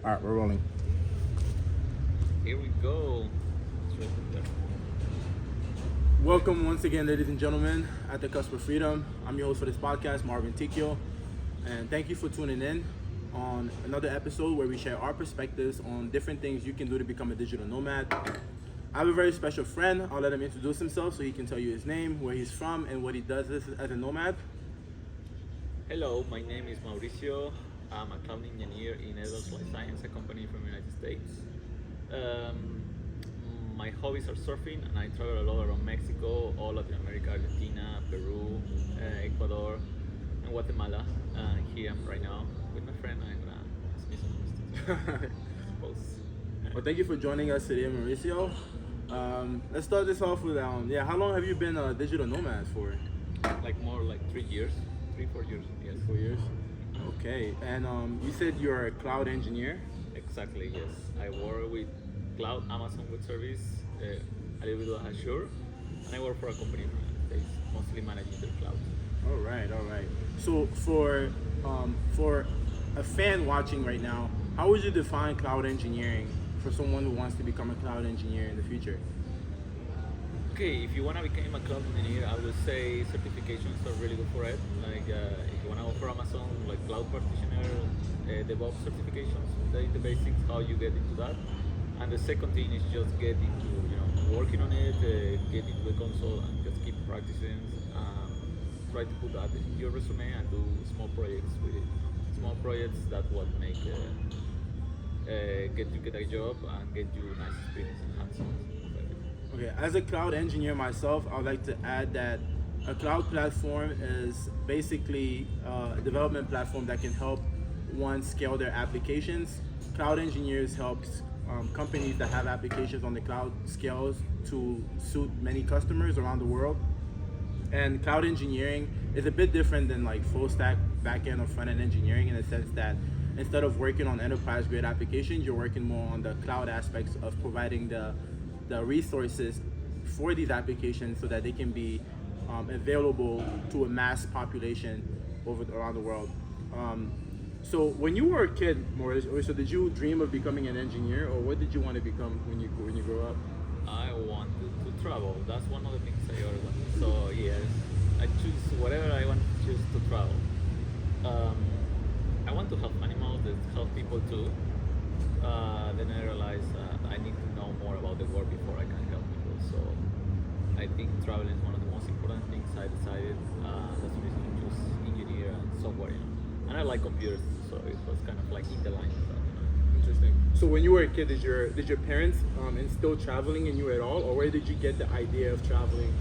All right, we're rolling. Here we go. It's right there. Welcome once again, ladies and gentlemen, at the Cusp of Freedom. I'm your host for this podcast, Marvin Tikio, and thank you for tuning in on another episode where we share our perspectives on different things you can do to become a digital nomad. I have a very special friend. I'll let him introduce himself so he can tell you his name, where he's from, and what he does as a nomad. Hello, my name is Mauricio. I'm a cloud engineer in Edwards Life Science, a company from the United States. Um, my hobbies are surfing, and I travel a lot around Mexico, all Latin America, Argentina, Peru, Ecuador, and Guatemala. Here I'm right now with my friend. I'm gonna ask me some questions. Suppose. Well, thank you for joining us today, Mauricio. Let's start this off with how long have you been a digital nomad for? Like more like 3 years, 3-4 years. Yes. 4 years. Okay, and you said you're a cloud engineer. Exactly, yes. I work with Cloud, Amazon Web Service, a little bit of Azure, and I work for a company from the States, mostly managing their cloud. All right, all right. So for a fan watching right now, how would you define cloud engineering for someone who wants to become a cloud engineer in the future? Okay, if you want to become a cloud engineer, I would say certifications are really good for it. Like if you want to go for Amazon, like cloud practitioner, DevOps certifications, that is the basics, how you get into that. And the second thing is just get into, working on it, get into the console and just keep practicing. Try to put that in your resume and do small projects with it. Small projects that what make get a job and get you nice experience and hands-on. Okay, as a cloud engineer myself, I would like to add that a cloud platform is basically a development platform that can help one scale their applications. Cloud engineers help companies that have applications on the cloud scales to suit many customers around the world. And cloud engineering is a bit different than like full stack backend or front end engineering in the sense that instead of working on enterprise grade applications, you're working more on the cloud aspects of providing the resources for these applications so that they can be available to a mass population around the world. So when you were a kid, Mauricio, did you dream of becoming an engineer, or what did you want to become when you grow up? I wanted to travel. That's one of the things I always wanted. So yes, I choose whatever I want to choose to travel. I want to help animals, that help people too. Then I realized I need to know more about the world before I can help people. So I think travel is one of the most important things. I decided that's the reason I choose engineer and software. And I like computers, so it was kind of like in the line of that. Interesting. So when you were a kid, did your parents instill traveling in you at all, or where did you get the idea of traveling?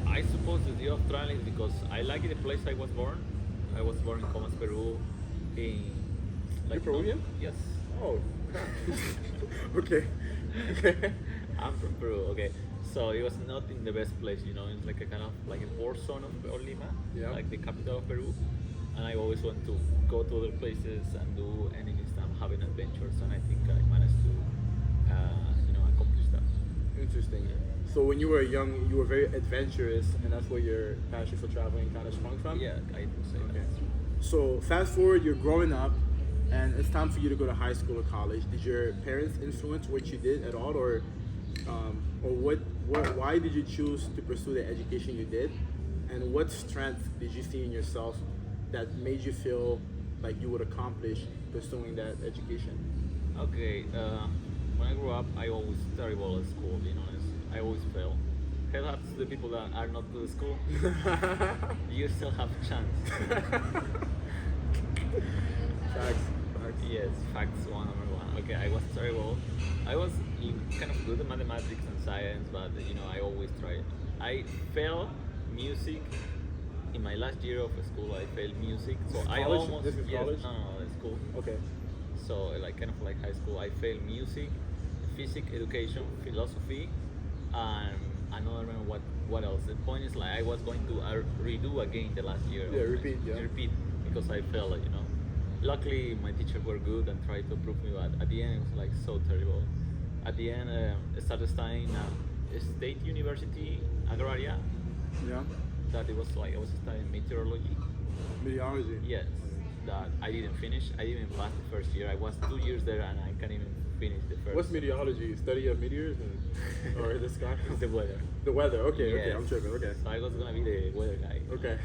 I suppose the idea of traveling is because I like the place I was born. I was born in Comas, Peru. In You're Peruvian? Yes. Oh. Okay. Okay. I'm from Peru. Okay. So it was not in the best place, It's like a kind of like a war zone of Lima, Yeah. like the capital of Peru. And I always want to go to other places and do any stuff, having adventures, and I think I managed to, accomplish that. Interesting. So when you were young, you were very adventurous, and that's where your passion for traveling kind of sprung from? Yeah, I would say Okay. that. So fast forward, you're growing up, and it's time for you to go to high school or college. Did your parents influence what you did at all, or why did you choose to pursue the education you did, and what strength did you see in yourself that made you feel like you would accomplish pursuing that education? Okay, when I grew up, I always terrible at school, being honest. I always fail. Perhaps the people that are not good at school, you still have a chance. Facts. Yes, facts one number one. Okay, I was terrible. I was kind of good at mathematics and science, but I always try. I failed music in my last year of school. I failed music, so I College? almost This is yes, college? no, it's school. Okay. So like kind of like high school, I failed music, physics, education, philosophy, and I don't remember what else. The point is like I was going to redo again the last year. Yeah, repeat, yeah. Repeat because I failed it. Luckily, my teachers were good and tried to prove me, but at the end it was like so terrible. At the end, I started studying at State University Agraria. Yeah. That it was like I was studying meteorology. Meteorology. Yes, that I didn't finish. I didn't pass the first year. I was 2 years there and I can't even finish the first. What's meteorology? Study of meteors or the sky? It's the weather. The weather. Okay, okay, Yes. I'm tripping. Okay. So I was gonna be the weather guy. Okay.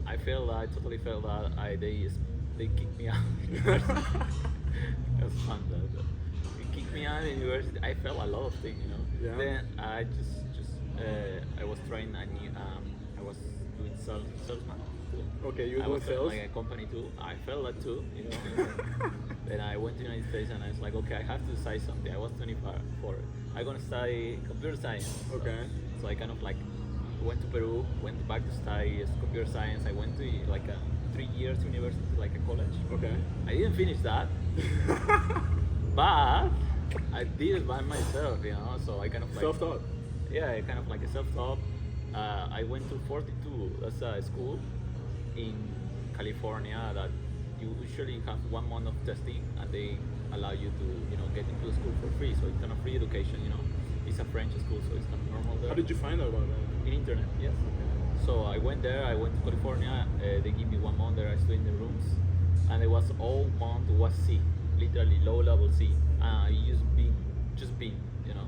I failed that. I totally failed that. They kicked me out. It was fun though. But they kicked me out in university. I felt a lot of things, you know. Yeah. Then I I was trying a new. I was doing salesman. Too. Okay, you were I doing was sales? like a company too. I felt that too, you know. Then I went to the United States and I was like, okay, I have to decide something. I was 24. I'm gonna study computer science. Okay. So I kind of like went to Peru, went back to study computer science. I went to like a 3 years university, like a college. Okay. I didn't finish that, but I did it by myself, you know. So I kind of like Self-taught. yeah, kind of like a self-taught. I went to 42. That's a school in California that you usually have 1 month of testing, and they allow you to, you know, get into the school for free. So it's kind of free education, you know. It's a French school, so it's kind of normal there. How did you find out about that? In internet, yes. So I went there. I went to California. They give me 1 month there. I stayed in the rooms, and it was all month was C, literally low level C. I used Bing, just Bing, you know.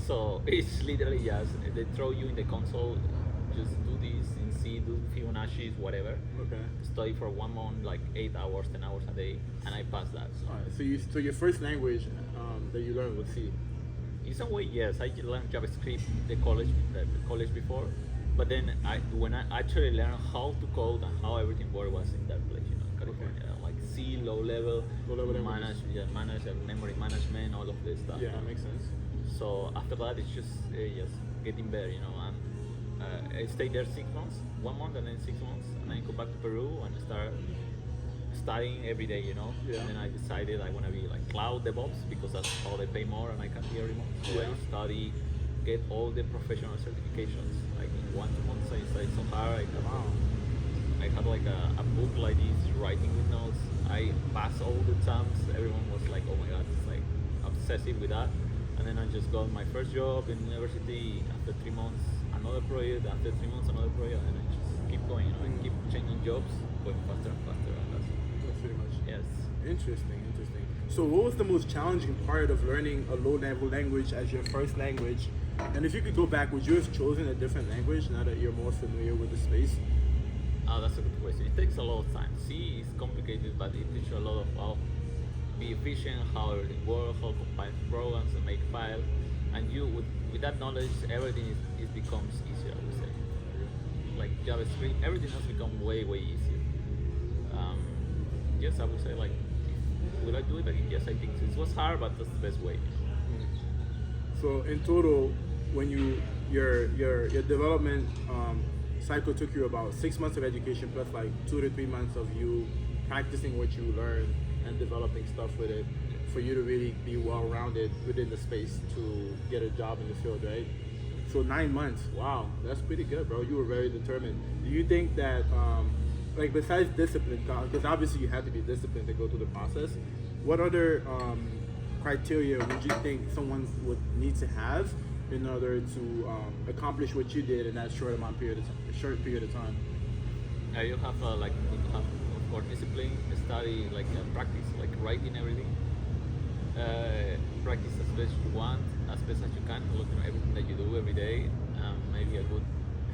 So it's literally just they throw you in the console, just do this in C, do Fibonacci's, whatever. Okay. Study for 1 month, like 8 hours, 10 hours a day, and I passed that. So Alright, so your first language that you learned was C. in some way, yes, I learned JavaScript the college before, but then when I actually learned how to code and how everything worked was in that place, you know, in California, like C, low level languages. manage memory management, all of this stuff. Yeah, that makes sense. So after that, it's just getting better, you know. And I stayed there 6 months, 1 month, and then 6 months, and then go back to Peru and start studying every day, you know. Yeah. And then I decided I want to be like cloud DevOps because that's how they pay more and I can be remote. So Yeah. I study, get all the professional certifications. Like in 1 2 months, I studied so hard. I had like a book like this, writing with notes. I passed all the exams. Everyone was like, "Oh my God," it's like obsessive with that. And then I just got my first job in university. After 3 months, another project. After 3 months, another project, and I just keep going. You know, I keep changing jobs, going faster and faster. And That's pretty much. yes. Interesting. So what was the most challenging part of learning a low-level language as your first language? And if you could go back, would you have chosen a different language now that you're more familiar with the space? Oh, that's a good question. It takes a lot of time. C is complicated, but it teaches you a lot of how be efficient, how everything works, how to compile programs and make files. And you, with that knowledge, everything is becomes easier, I would say. Like JavaScript, everything has become way, way easier. Yes, I would say like, will I do it again? Yes, I think so. It was hard, but that's the best way. So in total, when your development cycle took you about 6 months of education plus like 2 to 3 months of you practicing what you learned and developing stuff with it for you to really be well-rounded within the space to get a job in the field, right? So 9 months, wow, that's pretty good, bro. You were very determined. Do you think that, like besides discipline, because obviously you have to be disciplined to go through the process, what other criteria would you think someone would need to have in order to accomplish what you did in that short period of time? You have like need to have of course discipline, study, like practice, like writing everything. Practice as best you want, as best as you can. Look at everything that you do every day. Maybe a good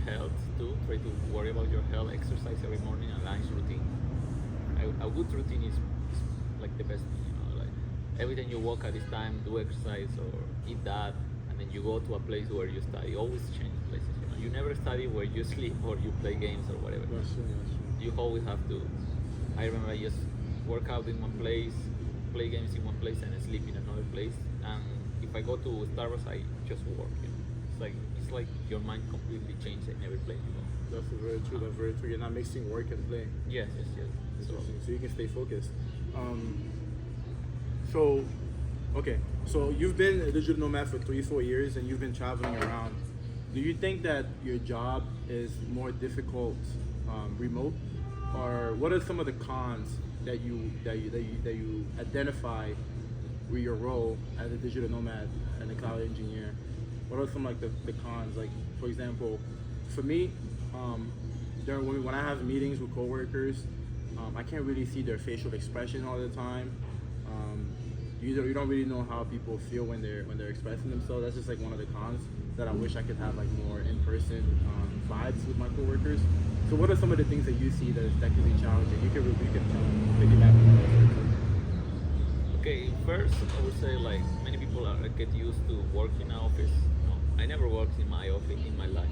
health too. Try to worry about your health. Exercise every morning. A lunch routine. A good routine is like the best thing. You know, like every time you walk at this time, do exercise or eat that, and then you go to a place where you study. Always change places. You know, you never study where you sleep or you play games or whatever. That's true. You always have to. I remember I just work out in one place, play games in one place, and sleep in another place. And if I go to Starbucks, I just work. You know, it's like your mind completely changes in every place you go. That's very true. That's very true. You're not mixing work and play. Yes. So, Interesting. So you can stay focused. So, okay. So you've been a digital nomad for 3-4 years, and you've been traveling around. Do you think that your job is more difficult remote, or what are some of the cons that you identify with your role as a digital nomad and a cloud engineer? What are some like the cons? Like for example, for me, when I have meetings with coworkers, I can't really see their facial expression all the time. You don't really know how people feel when they're expressing themselves. That's just like one of the cons that I wish I could have like more in-person vibes with my coworkers. So what are some of the things that you see that can be challenging? You can piggyback on that. Okay, first I would say like many people get used to working in an office. No, I never worked in my office in my life.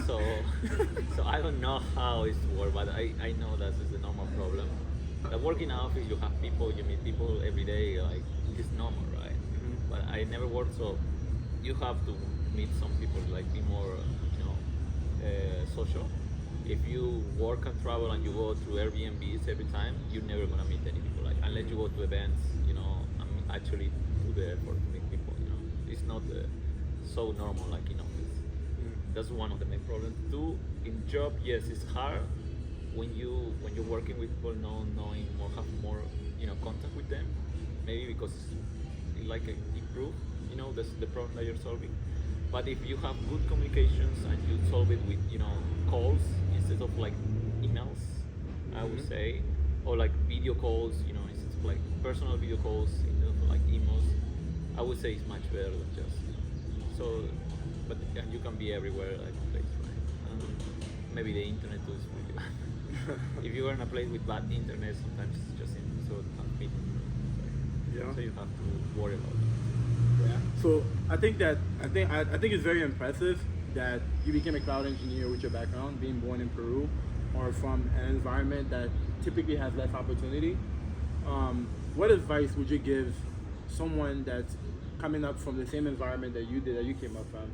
so so I don't know how it's work, but I know that is a normal problem. The working office, you have people, you meet people every day, like it's normal, right? Mm-hmm. But I never worked, so you have to meet some people, like be more, social. If you work and travel and you go through Airbnbs every time, you're never gonna meet any people, like unless you go to events, and actually do the effort to meet people. It's not so normal like in office. That's one of the main problems. Two, in job, yes, it's hard when you're working with people, knowing more, have more, contact with them. Maybe because it like improve, the problem that you're solving. But if you have good communications and you solve it with, calls instead of like emails, I would say, or like video calls, instead of like personal video calls instead of like emails, I would say it's much better than just. So, but and you can be everywhere, like place, right? Maybe the internet too is really bad. If you are in a place with bad internet, sometimes it's just so unfit. Yeah. So you have to worry about it. Yeah. So I think it's very impressive that you became a cloud engineer with your background, being born in Peru, or from an environment that typically has less opportunity. What advice would you give someone that's coming up from the same environment that you did, that you came up from,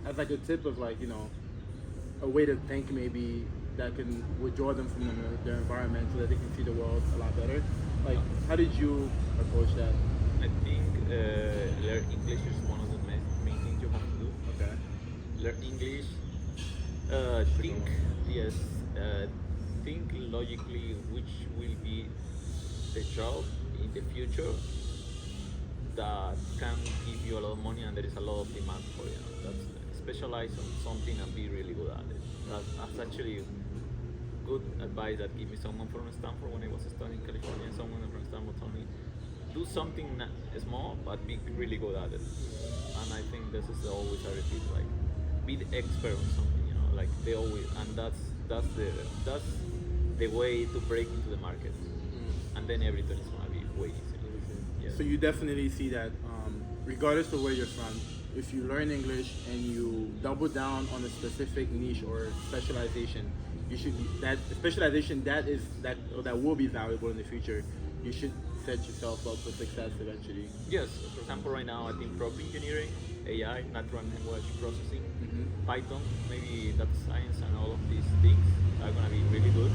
as like a tip of like, a way to think maybe that can withdraw them from their environment so that they can see the world a lot better? Like, how did you approach that? I think learn English is one of the main things you have to do. Okay. Learn English. Think logically which will be the job in the future that can give you a lot of money and there is a lot of demand for it. That's specialize on something and be really good at it. That's actually good advice that gave me someone from Stanford when I was studying in California. Someone from Stanford told me, do something small but be really good at it. And I think this is always a repeat, like be the expert on something, like they always, and that's the way to break into the market. And then everything is gonna be way easier. Yeah. So you definitely see that regardless of where you're from, if you learn English and you double down on a specific niche or specialization, you should that specialization that will be valuable in the future. You should set yourself up for success eventually. Yes, for example, right now I think prompt engineering, AI, natural language processing, Python, maybe data science, and all of these things are gonna be really good.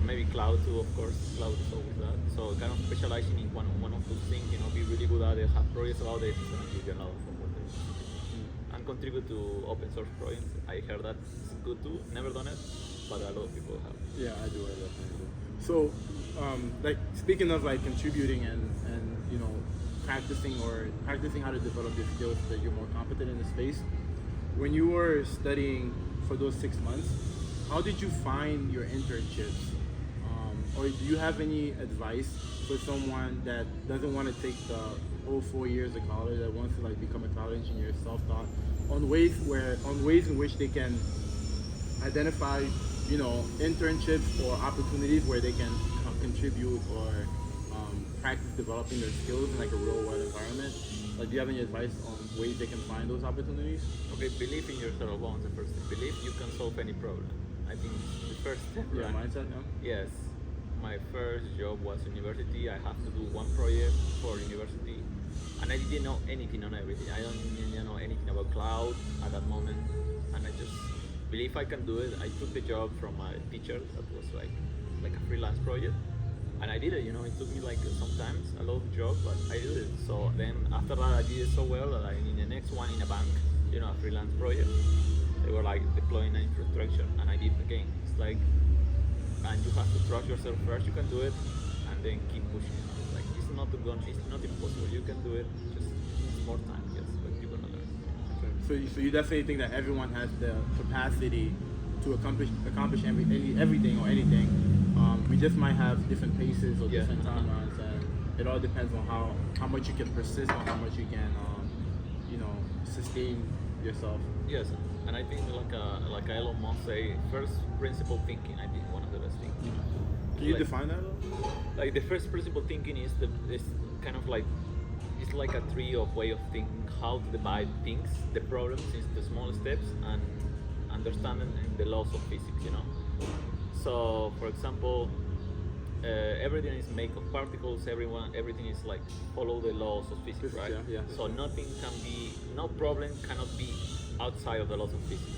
Maybe cloud too, of course. Cloud is always that. So kind of specializing in one of those things, be really good at it, have projects about it, it's gonna give you a lot of opportunities. And contribute to open source projects. I heard that it's good too. Never done it, but a lot of people have. Yeah, I do. I definitely do. So, like speaking of like contributing and practicing how to develop your skills so that you're more competent in the space. When you were studying for those 6 months, how did you find your internships? Or do you have any advice for someone that doesn't want to take the whole 4 years of college, that wants to like become a cloud engineer, self-taught, on ways in which they can identify, internships or opportunities where they can contribute or practice developing their skills in like a real world environment? Like, do you have any advice on ways they can find those opportunities? Okay, believe in yourself on the first thing. Believe you can solve any problem. I think the first step. Yeah, right? mindset, no? Yes. My first job was university. I have to do one project for university. And I didn't know anything on everything. I don't know anything about cloud at that moment. And I just believe I can do it. I took the job from a teacher that was like a freelance project. And I did it, it took me like sometimes a lot of job, but I did it. So then after that I did it so well that in the next one in a bank, a freelance project, they were like deploying an infrastructure and I did it again. It's like, and you have to trust yourself first, you can do it, and then keep pushing. Like it's not impossible, you can do it, just it's more time, yes, but you're gonna learn. So you definitely think that everyone has the capacity to to accomplish everything or anything. We just might have different paces or Yeah. different timelines, and it all depends on how much you can persist or how much you can sustain yourself. Yes, and I think like Elon Musk say, first principle thinking. I think one of the best things. Can you Like- define that? Though? Like the first principle thinking is kind of like it's like a tree of way of thinking how to divide things, the problems into small steps, and understanding the laws of physics. So, for example, everything is made of particles. Everything is like follow the laws of physics, Physics, right? yeah. So no problem cannot be outside of the laws of physics.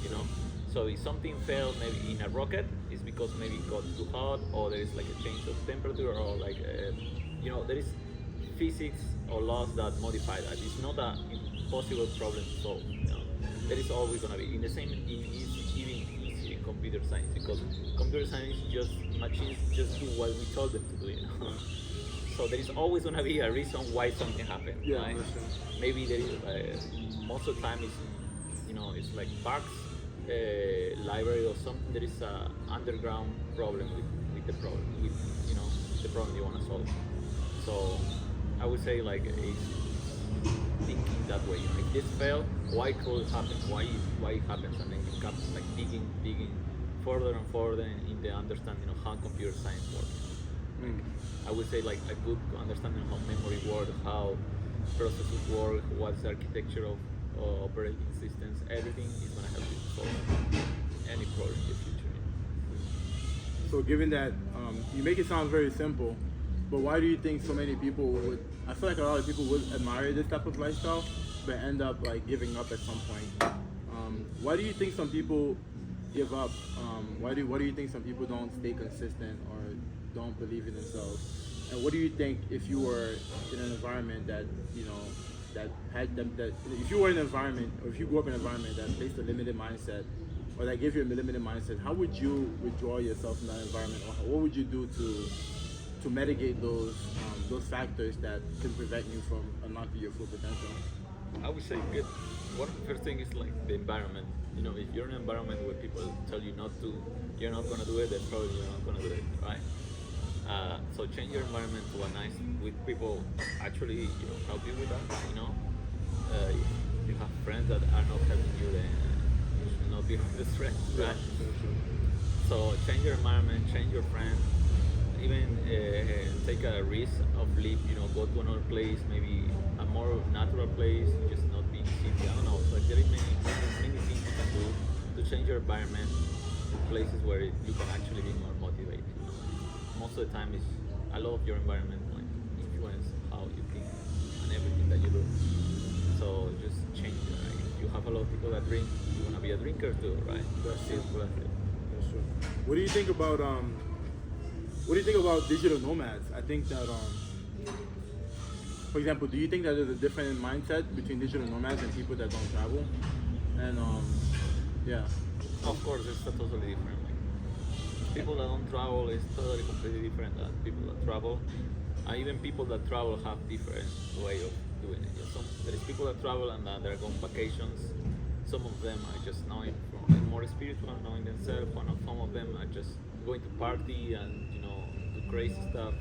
So if something failed maybe in a rocket, it's because maybe it got too hot, or there is like a change of temperature, or like there is physics or laws that modify that. It's not an impossible problem to solve. There is always gonna be in the same even easy in computer science, because computer science just machines just do what we told them to do. So there is always gonna be a reason why something happened. Yeah, right? that's true. Maybe there is most of the time it's like parks library or something. There is a underground problem with the problem with the problem you want to solve. So I would say like it's thinking that way. If this failed, why could it happen? Why it happens? And then you keep like digging further and further in the understanding of how computer science works. I would say like a good understanding of how memory works, how processes work, what's the architecture of operating systems. Everything is gonna help you solve any problem in the future. So given that you make it sound very simple, but why do you think so many people would? I feel like a lot of people would admire this type of lifestyle, but end up like giving up at some point. Why do you think some people give up? Why do you think some people don't stay consistent or don't believe in themselves? And what do you think if you were in an environment that that had them, that if you were in an environment, or if you grew up in an environment that placed a limited mindset, or that gave you a limited mindset, how would you withdraw yourself from that environment, or what would you do to mitigate those factors that can prevent you from unlocking your full potential? I would say good. One first thing is like the environment. If you're in an environment where people tell you not to, you're not gonna do it. Then probably you're not gonna do it, right? So change your environment to a nice with people actually help you with that. If you have friends that are not helping you, then you should not be with the friends, right? So change your environment, change your friends. Even take a risk of leave. Go to another place, maybe a more natural place, just not being city. I don't know. Like there is many things you can do to change your environment to places where you can actually be more motivated. Most of the time, it's a lot of your environment like influence how you think and everything that you do. So just change it. Right? If you have a lot of people that drink, you wanna be a drinker too, right? That's true. Simple as it. That's true. What do you think about digital nomads? I think that for example, do you think that there's a different mindset between digital nomads and people that don't travel? And yeah. Of course, it's totally different. People that don't travel is totally completely different than people that travel. And even people that travel have different way of doing it. There is people that travel and they're going vacations. Some of them are just knowing more spiritual, knowing themselves. Some of them are just going to party and do crazy stuff,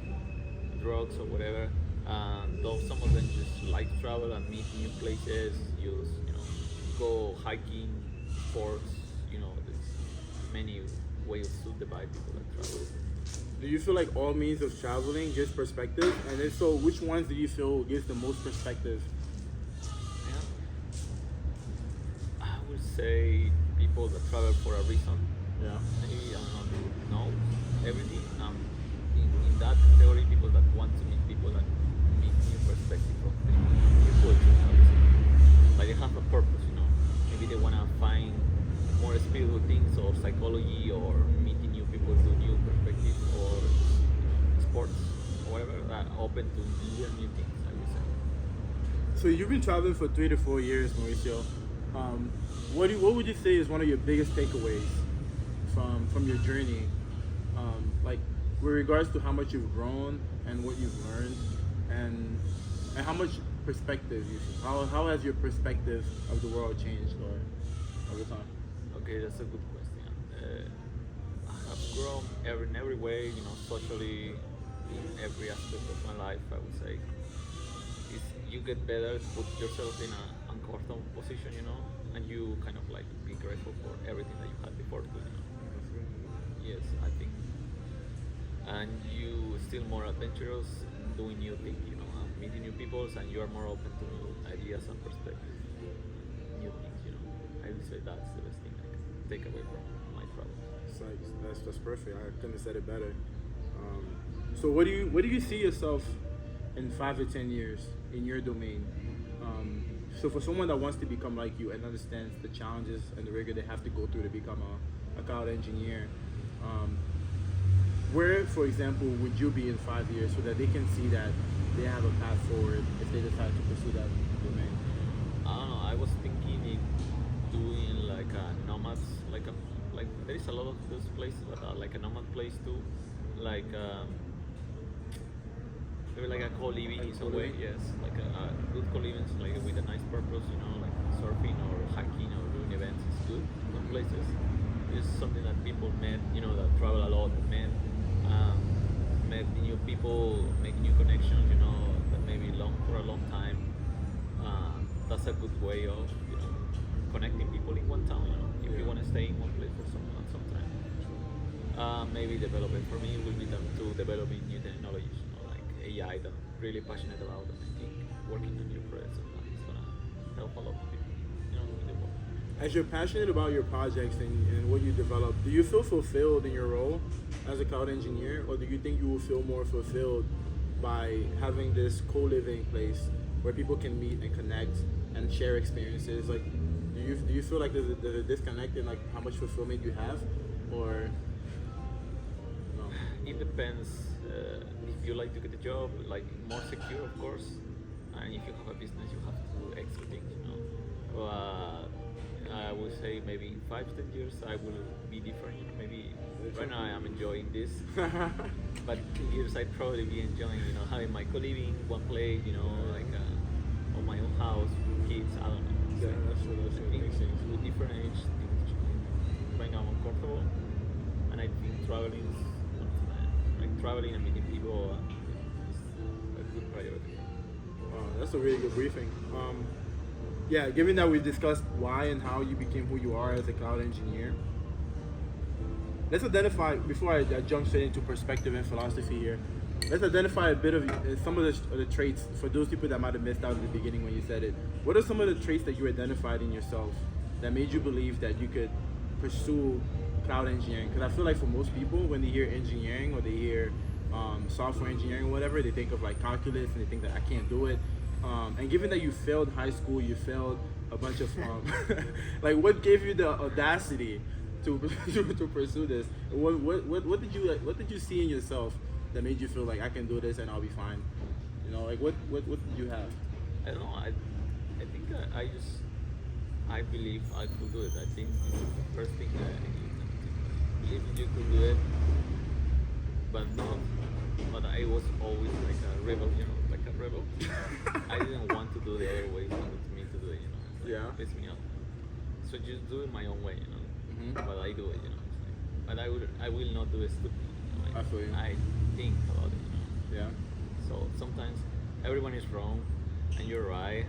drugs or whatever. And though some of them just like to travel and meet new places, go hiking, sports. There's many ways to divide people that travel. Do you feel like all means of traveling gives perspective? And if so, which ones do you feel gives the most perspective? Yeah. I would say people that travel for a reason. Yeah. Maybe I don't know everything. In that category, people that want to meet people that meet new perspective of new cultures. I would say. Like they have a purpose, Maybe they wanna find more spiritual things or psychology or meeting new people to new perspectives or sports or whatever. Open to learn new things, I would say. So you've been traveling for 3 to 4 years, Mauricio. What would you say is one of your biggest takeaways from your journey? Like with regards to how much you've grown and what you've learned, and how much perspective how has your perspective of the world changed over time? Okay, that's a good question. I have grown in every way, you know, socially, in every aspect of my life. I would say, is you get better to put yourself in an uncomfortable position, you know, and you kind of like be grateful for everything that you had before too, you know. Yes, I think, and you still more adventurous, doing new things, you know, meeting new people, and you are more open to ideas and perspectives, new things, you know. I would say that's the best thing I can take away from my travels. It's like, that's perfect. I couldn't have said it better. So what do you see yourself in 5 to 10 years in your domain? So for someone that wants to become like you and understands the challenges and the rigor they have to go through to become a cloud engineer, where, for example, would you be in 5 years so that they can see that they have a path forward if they decide to pursue that domain? I don't know. I was thinking in doing like a nomads, like there is a lot of those places that are like a nomad place too, like maybe like a co-living in some way. Yes, like a good co-living, like with a nice purpose, you know, like surfing or hiking or doing events is good in some places. It's something that people met, you know, that travel a lot, met new people, make new connections, you know, that maybe long for a long time. That's a good way of, you know, connecting people in one town, you know, if you want to stay in one place for some time. Maybe development for me will be to developing new technologies, you know, like AI that I'm really passionate about, and I think working on new projects and that is gonna help a lot of people, you know, in the world. As you're passionate about your projects and what you develop, do you feel fulfilled in your role as a cloud engineer, or do you think you will feel more fulfilled by having this co-living place where people can meet and connect and share experiences? Like, do you feel like there's a disconnect in like how much fulfillment you have, or no? It depends. If you like to get a job, like more secure, of course, and if you have a business, you have to do extra things, you know. I would say maybe in 5 to 10 years I will be different. You know, maybe right now I am enjoying this, but 2 years I'd probably be enjoying, you know, having my co-living, one place, you know, like on my own house, kids. I don't know. Yeah, that's what I think makes sense. with different age, things change. Right now I'm comfortable, and I think traveling is one of my, like traveling and meeting people is a good priority. That's a really good briefing. Yeah, given that we discussed why and how you became who you are as a cloud engineer, let's identify, before I jump straight into perspective and philosophy here, let's identify a bit of some of the traits for those people that might have missed out at the beginning when you said it. What are some of the traits that you identified in yourself that made you believe that you could pursue cloud engineering? Because I feel like for most people, when they hear engineering or they hear software engineering or whatever, they think of like calculus and they think that I can't do it. And given that you failed high school, you failed a bunch of like, what gave you the audacity to pursue this? What did you see in yourself that made you feel like I can do this and I'll be fine? You know, like what did you have? I don't know. I think I believe I could do it. I think this is the first thing that you believe you could do it, but not. But I was always like a rebel, you know, like a rebel. I didn't want to do the other way. He wanted me to do it, you know. It's like, Yeah. it pissed me off. So just do it my own way, you know. Mhm. But I do it, you know. It's like, but I will not do it stupid. You know? I feel you. I think about it, you know. Yeah. So sometimes everyone is wrong and you're right,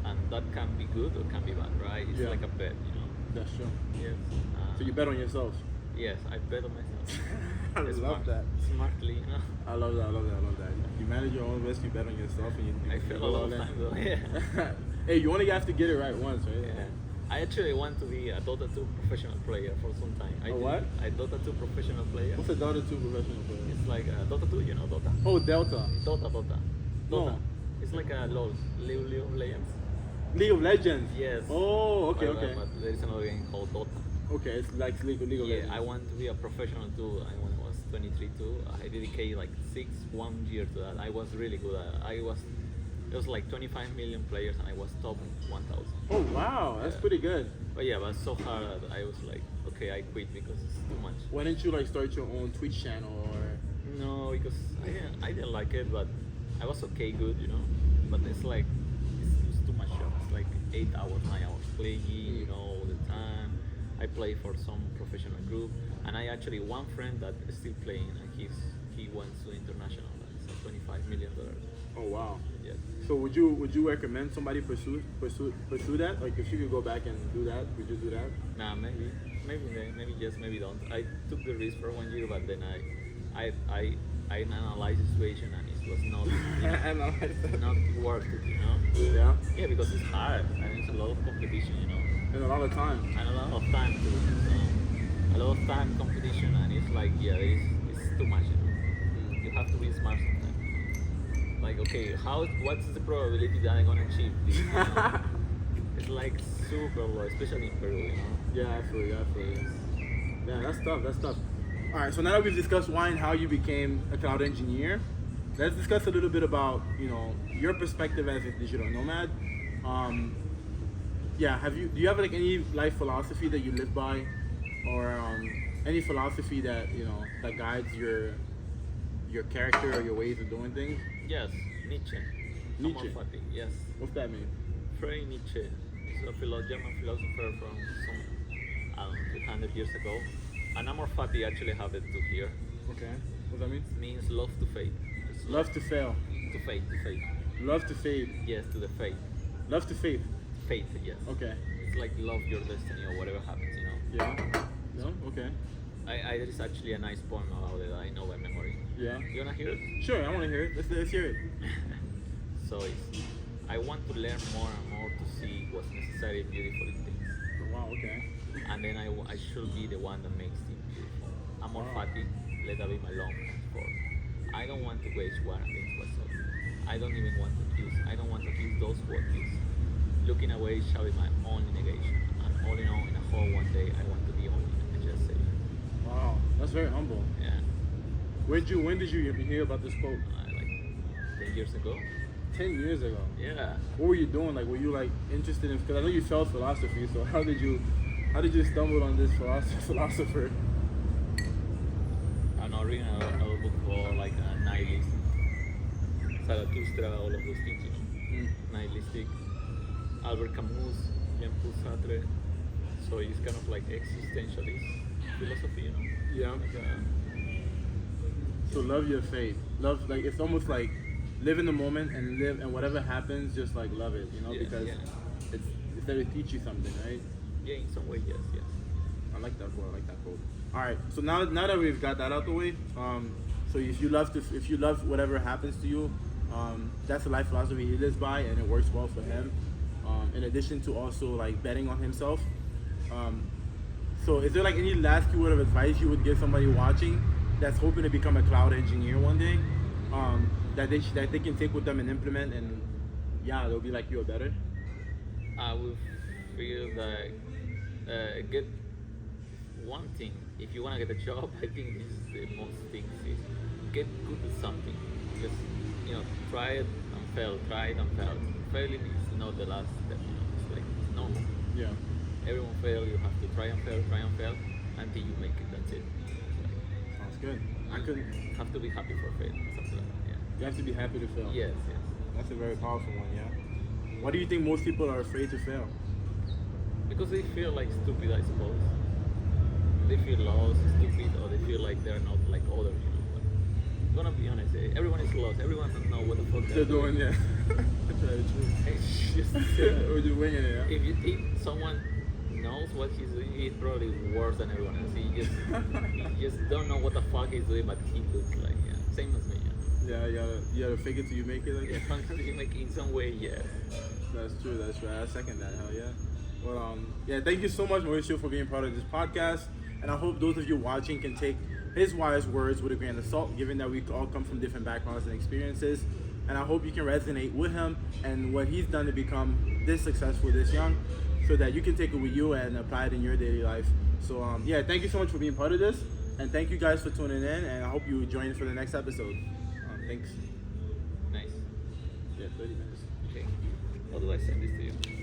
and that can be good or can be bad, right? It's Yeah. like a bet, you know. That's true. Yes. So you bet on yourself. Yes, I bet on myself. I love that. Smartly, you know. I love that. You manage your own risk. You bet on yourself, and you. I fail a lot of times though. Yeah. Hey, you only have to get it right once, right? Yeah. I actually want to be a Dota 2 professional player for some time. A what? A Dota 2 professional player. What's a Dota 2 professional player? It's like Dota 2, you know Dota. Oh, Delta. Dota. No. It's like a LoL, League of Legends. League of Legends. Yes. Oh, okay, But, okay. But there is another game called Dota. Okay, it's like League of Yeah, Legends. I want to be a professional too. I when I was 23 too. I dedicated like 1 year to that. I was really good at it. There was like 25 million players and I was top 1,000. Oh wow, that's Yeah. pretty good. But yeah, but it's so hard that I was like, okay, I quit because it's too much. Why didn't you like start your own Twitch channel or? No, because I didn't like it, but I was okay, good, you know. But it's like it's too much job. It's like 8 hours, 9 hours playing, you know, all the time. I play for some professional group, and I actually one friend that is still playing, and he went to international. It's $25 million. Oh wow. Yeah. So would you recommend somebody pursue that? Like if you could go back and do that, would you do that? Nah, maybe yes, maybe don't. I took the risk for 1 year, but then I analyzed the situation, and it was not not worth it, you know. Yeah. Yeah, because it's hard and it's a lot of competition, you know, And a lot of time. and a lot of time too. So, a lot of time competition, and it's like it's too much, you know. You have to be smart sometimes. Like, okay, what's the probability that I'm gonna achieve this? You know? It's like super low, especially in Peru, you know. Yeah, I feel you. Yeah, that's tough. That's tough. All right. So now that we've discussed why and how you became a cloud engineer, let's discuss a little bit about your perspective as a digital nomad. Yeah. Do you have like any life philosophy that you live by, or any philosophy that that guides your character or your ways of doing things? Yes, Nietzsche. Nietzsche. Amor Fati, yes. What's that mean? Friedrich Nietzsche is a German philosopher from some, I don't know, 200 years ago. And Amor Fati actually have it too here. Okay. What does that mean? It means love to fate. It's Love to fail. to fate, to fate. Love to fade. Yes, to the fate. Love to faith. Fate, yes. Okay. It's like love your destiny or whatever happens, you know. Yeah. No. Okay. There is actually a nice poem about it. I know by memory. Yeah. You wanna hear it? Sure. I want to hear it. Let's hear it. So I want to learn more and more to see what's necessary and beautiful in things. Oh, wow. Okay. And then I should be the one that makes things beautiful. Amor Wow. Fati, let that be my long for. I don't want to wage war against myself. I don't even want to kiss. I don't want to kiss those who kiss. Looking away shall be my only negation. And all in all, in a whole one day, I want to be only and just say, Wow. That's very humble. yeah, When did you hear about this quote? like 10 years ago. 10 years ago. Yeah. What were you doing? Like, were you like interested in? Because I know you felt philosophy. So how did you stumble on this philosopher? I'm not reading a book called like a nihilist. Zarathustra, all of those things, you know. Mm. Nihilistic. Albert Camus, Jean-Paul Sartre. So it's kind of like existentialist philosophy, you know. Yeah. Like, So love your faith. Love, like, it's almost like live in the moment and whatever happens, just like love it, Yeah, because yeah. it's there to teach you something, right? yeah, in some way, yes. I like that quote. All right. So now that we've got that out the way, so if you love whatever happens to you, that's the life philosophy he lives by, and it works well for him. In addition to also like betting on himself. So is there like any last keyword of advice you would give somebody watching that's hoping to become a cloud engineer one day, that they can take with them and implement, and yeah, they'll be like you or better? I would feel that get one thing. If you want to get a job, I think this is the most thing is get good at something. Just try it and fail, try it and fail. Failing is not the last step. It's like it's normal. Yeah. Everyone fails. You have to try and fail until you make it. That's it. Sounds good. I couldn't. Have to be happy for failing, something like that. You have to be happy to fail. Yeah. Yes. That's a very powerful one, yeah. Why do you think most people are afraid to fail? Because they feel like stupid, I suppose. They feel lost, stupid, or they feel like they're not like others, you know. But I'm gonna be honest, everyone is lost. Everyone doesn't know what the fuck They're doing, yeah. That's very true. It's just, We're just winging it, yeah. if someone knows what he's doing, he's probably worse than everyone else. He just don't know what the fuck he's doing, but he looks like, yeah. Same as me, Yeah, you gotta fake it till you make it, like yeah. Like in some way, yes. That's true, that's right. I second that, hell yeah. Well, yeah, thank you so much, Mauricio, for being part of this podcast. And I hope those of you watching can take his wise words with a grain of salt, given that we all come from different backgrounds and experiences. And I hope you can resonate with him and what he's done to become this successful, this young, so that you can take it with you and apply it in your daily life. So, yeah, thank you so much for being part of this. And thank you guys for tuning in. And I hope you join for the next episode. Thanks. Nice. Yeah, 30 minutes. Okay. How do I send this to you?